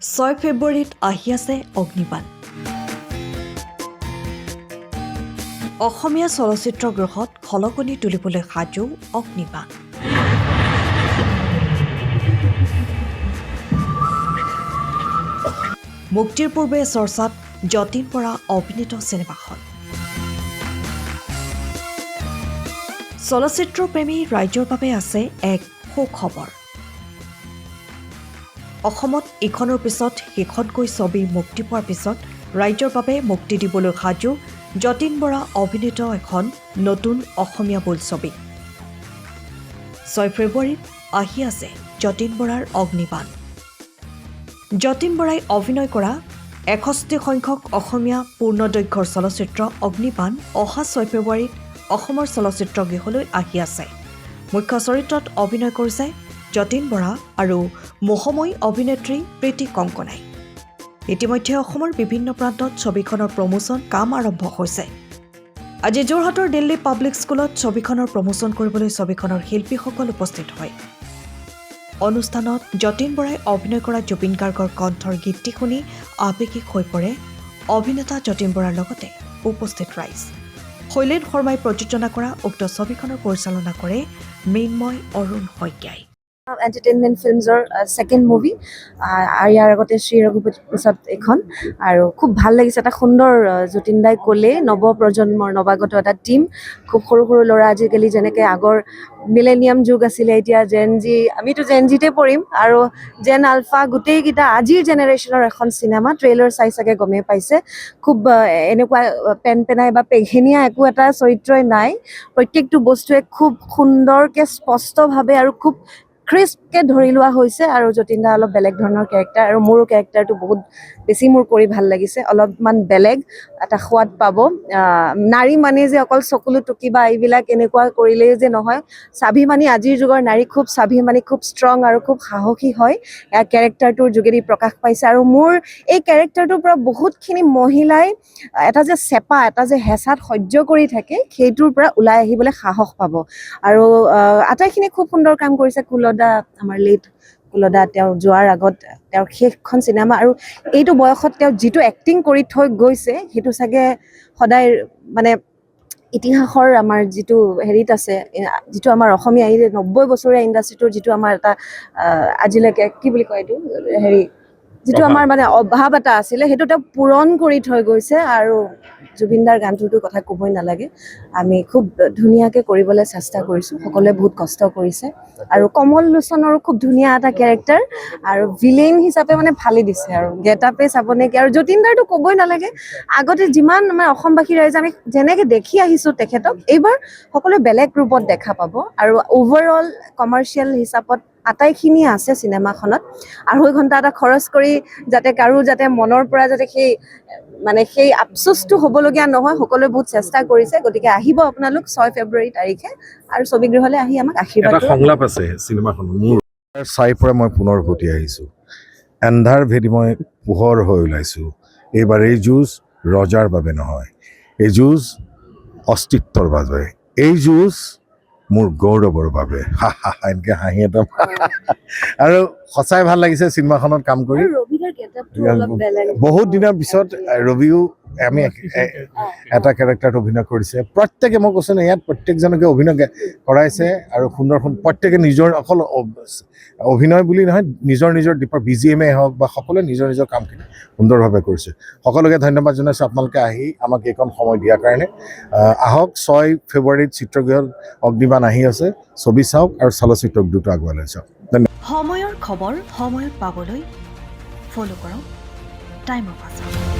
6 ফেব্ৰুৱাৰীত আহি আছে অগ্নিবাণ। অসমীয়া চলচ্চিত্ৰ গৃহত খলকনি তুলিবলৈ সাজু অগ্নিবাণ। মুক্তিৰ পূৰ্বে চৰ্চাত যতীন বৰা অভিনীত চিনেমাখন। চলচ্চিত্ৰ প্ৰেমী ৰাইজৰ বাবে আছে এক সুখবৰ। অসমত ইখনৰ পিছত সিখনকৈ ছবি মুক্তি পোৱাৰ পিছত ৰাইজৰ বাবে মুক্তি দিবলৈ সাজু যতীন বৰা অভিনীত এখন নতুন অসমীয়া বোলছবি। 6 ফেব্ৰুৱাৰীত আহি আছে যতীন বৰাৰ অগ্নিবাণ। যতীন বৰাই অভিনয় কৰা 61 সংখ্যক অসমীয়া পূৰ্ণদৈৰ্ঘ্যৰ চলচ্চিত্ৰ অগ্নিবাণ অহা 6 ফেব্ৰুৱাৰীত অসমৰ চলচ্চিত্ৰ গৃহলৈ আহি আছে। মুখ্য চৰিত্ৰত অভিনয় কৰিছে যতীন বৰা আৰু মোহময়ী অভিনেত্ৰী প্ৰীতি কংকনাই। ইতিমধ্যে অসমৰ বিভিন্ন প্ৰান্তত ছবিখনৰ প্ৰমোচন কাম আৰম্ভ হৈছে। আজি যোৰহাটৰ দিল্লী পাব্লিক স্কুলত ছবিখনৰ প্ৰমোচন কৰিবলৈ ছবিখনৰ শিল্পীসকল উপস্থিত হয়। অনুষ্ঠানত যতীন বৰাই অভিনয় কৰা জুবিন গাৰ্গৰ কণ্ঠৰ গীতটি শুনি আৱেগিক হৈ পৰে অভিনেতা যতীন বৰাৰ লগতে উপস্থিত ৰাইজ। শৈলেন শৰ্মাই প্ৰযোজনা কৰা উক্ত ছবিখনৰ পৰিচালনা কৰে মৃন্ময় অৰুণ শইকীয়াই। এণ্টাৰটেইনমেণ্ট ফিল্মছৰ ছেকেণ্ড মুভি আৰু ইয়াৰ আগতে শ্ৰী ৰঘুপতি প্ৰসাদ এখন আৰু খুব ভাল লাগিছে। এটা সুন্দৰ যতীন দাই ক'লে নৱপ্ৰজন্মৰ নৱাগত এটা টীম, খুব সৰু সৰু ল'ৰা আজিকালি যেনেকৈ আগৰ মিলেনিয়াম যুগ আছিলে, এতিয়া জেন জি, আমিতো জেন জিতে পৰিম আৰু জেন আলফা, গোটেইকেইটা আজিৰ জেনেৰেশ্যনৰ এখন চিনেমা। ট্ৰেইলাৰ চাই চাগে গমেই পাইছে, খুব এনেকুৱা পেনপেনাই বা পেঘেনীয়া একো এটা চৰিত্ৰই নাই। প্ৰত্যেকটো বস্তুৱে খুব সুন্দৰকৈ স্পষ্টভাৱে আৰু খুব ক্ৰিস্পকৈ ধৰি লোৱা হৈছে আৰু যতীন দা অলপ বেলেগ ধৰণৰ কেৰেক্টাৰ আৰু মোৰো কেৰেক্টাৰটো বহুত বেছি মোৰ কৰি ভাল লাগিছে। অলপমান বেলেগ এটা সোৱাদ পাব। নাৰী মানে যে অকল চকুলো টুকি বা এইবিলাক এনেকুৱা কৰিলেই যে নহয়, স্বাভিমানী আজিৰ যুগৰ নাৰী খুব স্বাভিমানী, খুব ষ্ট্ৰং আৰু খুব সাহসী হয়। কেৰেক্টাৰটোৰ যোগেদি প্ৰকাশ পাইছে আৰু মোৰ এই কেৰেক্টাৰটোৰ পৰা বহুতখিনি মহিলাই এটা যে চেপা, এটা যে হেঁচাত সহ্য কৰি থাকে, সেইটোৰ পৰা ওলাই আহিবলৈ সাহস পাব। আৰু আটাইখিনি খুব সুন্দৰ কাম কৰিছে। কুলদা, আমাৰ লেট কুলদা, তেওঁ যোৱাৰ আগত তেওঁৰ শেষখন চিনেমা আৰু এইটো বয়সত তেওঁ যিটো এক্টিং কৰি থৈ গৈছে সেইটো চাগে সদায় মানে ইতিহাসৰ আমাৰ যিটো হেৰিত আছে, যিটো আমাৰ অসমীয়া এই 90 বছৰীয়া ইণ্ডাষ্ট্ৰিটোৰ যিটো আমাৰ এটা আজিলৈকে কি বুলি কয় এইটো হেৰি, যিটো আমাৰ মানে অভাৱ এটা আছিলে, সেইটো তেওঁ পূৰণ কৰি থৈ গৈছে। আৰু জুবিনদাৰ গানটোতো কথা ক'বই নালাগে। আমি খুব ধুনীয়াকৈ কৰিবলৈ চেষ্টা কৰিছোঁ, সকলোৱে বহুত কষ্ট কৰিছে আৰু কমল লোচনৰো খুব ধুনীয়া এটা কেৰেক্টাৰ আৰু ভিলেইন হিচাপে মানে ফালি দিছে আৰু গেট আপে চাব নেকি। আৰু যতীন দাৰতো ক'বই নালাগে, আগতে যিমান আমাৰ অসমবাসী ৰাইজে আমি যেনেকৈ দেখি আহিছোঁ তেখেতক, এইবাৰ সকলোৱে বেলেগ ৰূপত দেখা পাব। আৰু অভাৰঅল কমাৰ্চিয়েল হিচাপত আটাইখিনি আছে চিনেমাখনত। 2.5 ঘণ্টা এটা খৰচ কৰি যাতে কাৰো যাতে মনৰ পৰা যাতে সেই আফচোচটো হ'বলগীয়া নহয়, সকলোৱে বহুত চেষ্টা কৰিছে। গতিকে আহিব আপোনালোক 6 ফেব্ৰুৱাৰী তাৰিখে আৰু ছবিগৃহলৈ আহি আমাক আশীৰ্বাদ এটা সংলাপ আছে চিনেমাখনত মোৰ চাই পৰা মই পুনৰ উভতি আহিছোঁ। এন্ধাৰ ভেদি মই পোহৰ হৈ ওলাইছোঁ। এইবাৰ এই যুঁজ ৰজাৰ বাবে নহয়, এই যুঁজ অস্তিত্বৰ বাবে, এই যুঁজ মোৰ গৌৰৱৰ বাবে। এনেকৈ হাঁহি এটা আৰু সঁচাই ভাল লাগিছে চিনেমাখনত কাম কৰি। বহুত দিনৰ পিছত ৰবিও আমি এটা কেৰেক্টাৰত অভিনয় কৰিছে। প্ৰত্যেকে, মই কৈছোঁ ন, ইয়াত প্ৰত্যেকজনকে অভিনয় কৰাইছে আৰু সুন্দৰ প্ৰত্যেকে নিজৰ অকল অভিনয় বুলি নহয়, নিজৰ নিজৰ দ্বীপৰ BGMএ হওক বা সকলোৱে নিজৰ নিজৰ কামখিনি সুন্দৰভাৱে কৰিছে। সকলোকে ধন্যবাদ জনাইছোঁ আপোনালোকে আহি আমাক এইকণ সময় দিয়াৰ কাৰণে। আহক 6 ফেব্ৰুৱাৰীত চিত্ৰগৃহত অগ্নিবাণ আহি আছে, ছবি চাওক আৰু চলচ্চিত্ৰ উদ্যোগটো আগুৱাই লৈ চাওক। সময়ৰ খবৰ সময়ত পাবলৈ ফ'ল' কৰক টাইম অফ আছাম।